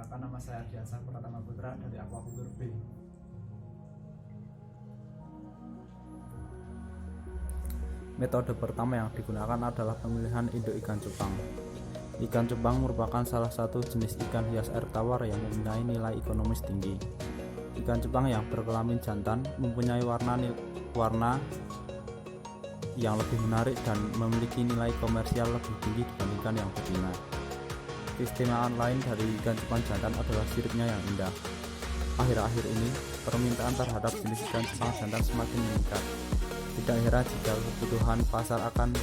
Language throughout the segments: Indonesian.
Perkenalkan, nama saya Ardiansyah Pratama Putra dari Aquaculture B. Metode pertama yang digunakan adalah pemilihan induk ikan cupang. Ikan cupang merupakan salah satu jenis ikan hias air tawar yang mempunyai nilai ekonomis tinggi. Ikan cupang yang berkelamin jantan mempunyai warna yang lebih menarik dan memiliki nilai komersial lebih tinggi dibandingkan yang betina. Keistimewaan lain dari ikan cupang jantan adalah siripnya yang indah. Akhir-akhir ini, permintaan terhadap jenis ikan cupang jantan semakin meningkat. Tidak heran jika kebutuhan pasar akan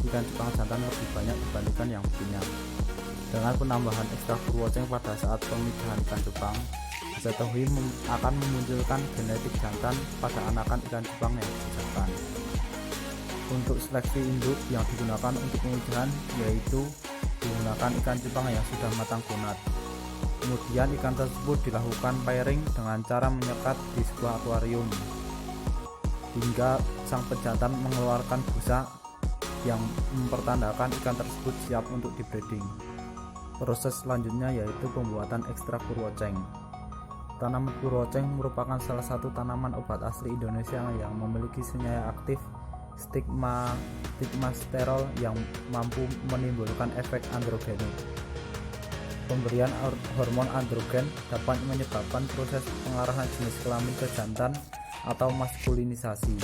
ikan cupang jantan lebih banyak dibandingkan yang betina. Dengan penambahan ekstra purwoceng pada saat pemijahan ikan cupang, diketahui akan memunculkan genetik jantan pada anakan ikan cupang yang disisakan. Untuk seleksi induk yang digunakan untuk pemijahan yaitu digunakan ikan cupang yang sudah matang gonad. Kemudian ikan tersebut dilakukan pairing dengan cara menyekat di sebuah akuarium hingga sang pejantan mengeluarkan busa yang mempertandakan ikan tersebut siap untuk dibreeding. Proses selanjutnya yaitu pembuatan ekstrak purwoceng. Tanaman purwoceng merupakan salah satu tanaman obat asli Indonesia yang memiliki senyawa aktif stigmasterol yang mampu menimbulkan efek androgenik. Pemberian hormon androgen dapat menyebabkan proses pengarahan jenis kelamin ke jantan atau maskulinisasi.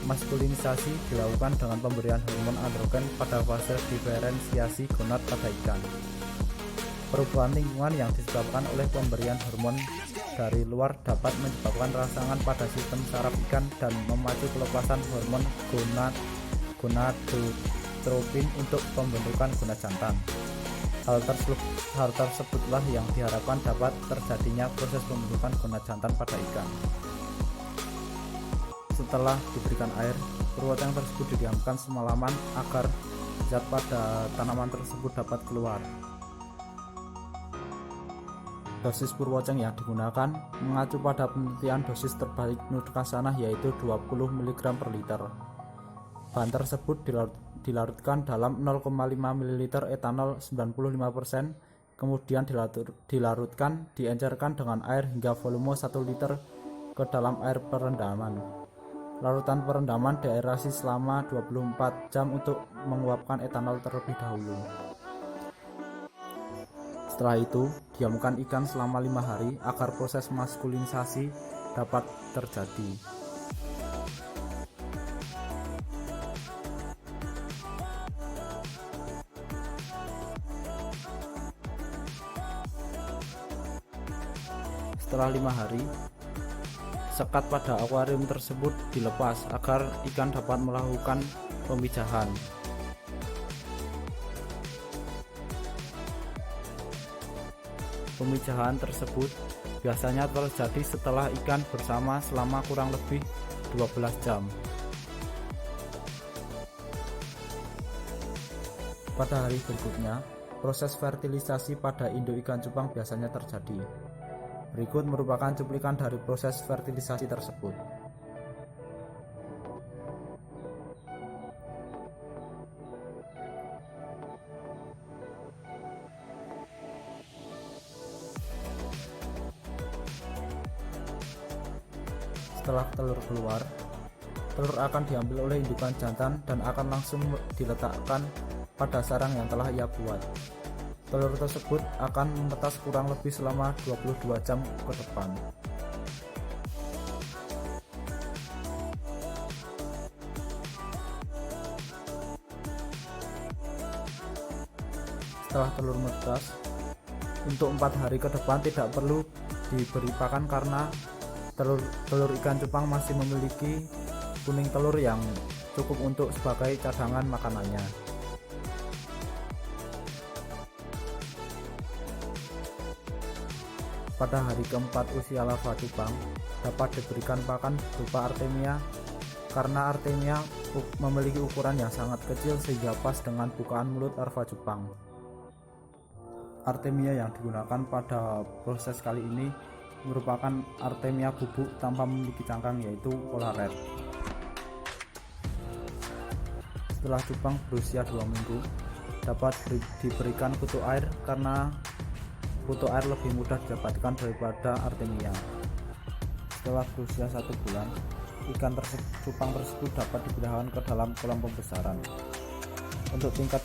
Maskulinisasi dilakukan dengan pemberian hormon androgen pada fase diferensiasi gonad pada ikan. Perubahan lingkungan yang disebabkan oleh pemberian hormon dari luar dapat menyebabkan rangsangan pada sistem saraf ikan dan memacu pelepasan hormon gonadotropin untuk pembentukan gonad jantan. Hal tersebutlah yang diharapkan dapat terjadinya proses pembentukan gonad jantan pada ikan. Setelah diberikan air, purwoceng tersebut didiamkan semalaman agar zat pada tanaman tersebut dapat keluar. Dosis purwoceng yang digunakan mengacu pada penelitian dosis terbaik Nurkasana yaitu 20 mg per liter. Bahan tersebut dilarutkan dalam 0,5 ml etanol 95%, kemudian diencerkan dengan air hingga volume 1 liter ke dalam air perendaman. Larutan perendaman diaerasi selama 24 jam untuk menguapkan etanol terlebih dahulu. Setelah itu, diamkan ikan selama 5 hari agar proses maskulinisasi dapat terjadi. Setelah 5 hari, sekat pada akuarium tersebut dilepas agar ikan dapat melakukan pemijahan. Pemijahan tersebut biasanya terjadi setelah ikan bersama selama kurang lebih 12 jam. Pada hari berikutnya, proses fertilisasi pada induk ikan cupang biasanya terjadi. Berikut merupakan cuplikan dari proses fertilisasi tersebut. Setelah telur keluar, telur akan diambil oleh indukan jantan dan akan langsung diletakkan pada sarang yang telah ia buat. Telur tersebut akan menetas kurang lebih selama 22 jam ke depan. Setelah telur menetas, untuk 4 hari ke depan tidak perlu diberi pakan karena telur ikan cupang masih memiliki kuning telur yang cukup untuk sebagai cadangan makanannya. Pada hari keempat usia larva cupang dapat diberikan pakan berupa artemia karena artemia memiliki ukuran yang sangat kecil sehingga pas dengan bukaan mulut larva cupang. Artemia yang digunakan pada proses kali ini merupakan artemia bubuk tanpa memiliki cangkang yaitu polar red. Setelah cupang berusia 2 minggu dapat diberikan kutu air karena Putu air lebih mudah didapatkan daripada Artemia. Setelah berusia 1 bulan, ikan cupang tersebut dapat dipindahkan ke dalam kolam pembesaran. Untuk tingkat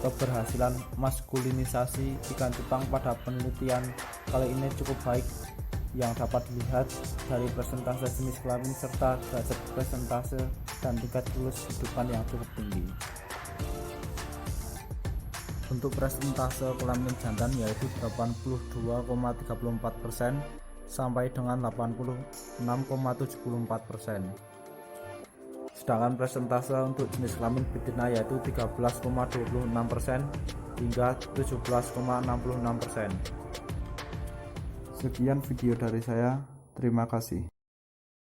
keberhasilan maskulinisasi ikan cupang pada penelitian kali ini cukup baik, yang dapat dilihat dari persentase jenis kelamin serta derajat persentase dan tingkat siklus hidupan yang cukup tinggi. Untuk persentase kelamin jantan yaitu 82,34% sampai dengan 86,74%. Sedangkan persentase untuk jenis kelamin betina yaitu 13,26% hingga 17,66%. Sekian video dari saya, terima kasih.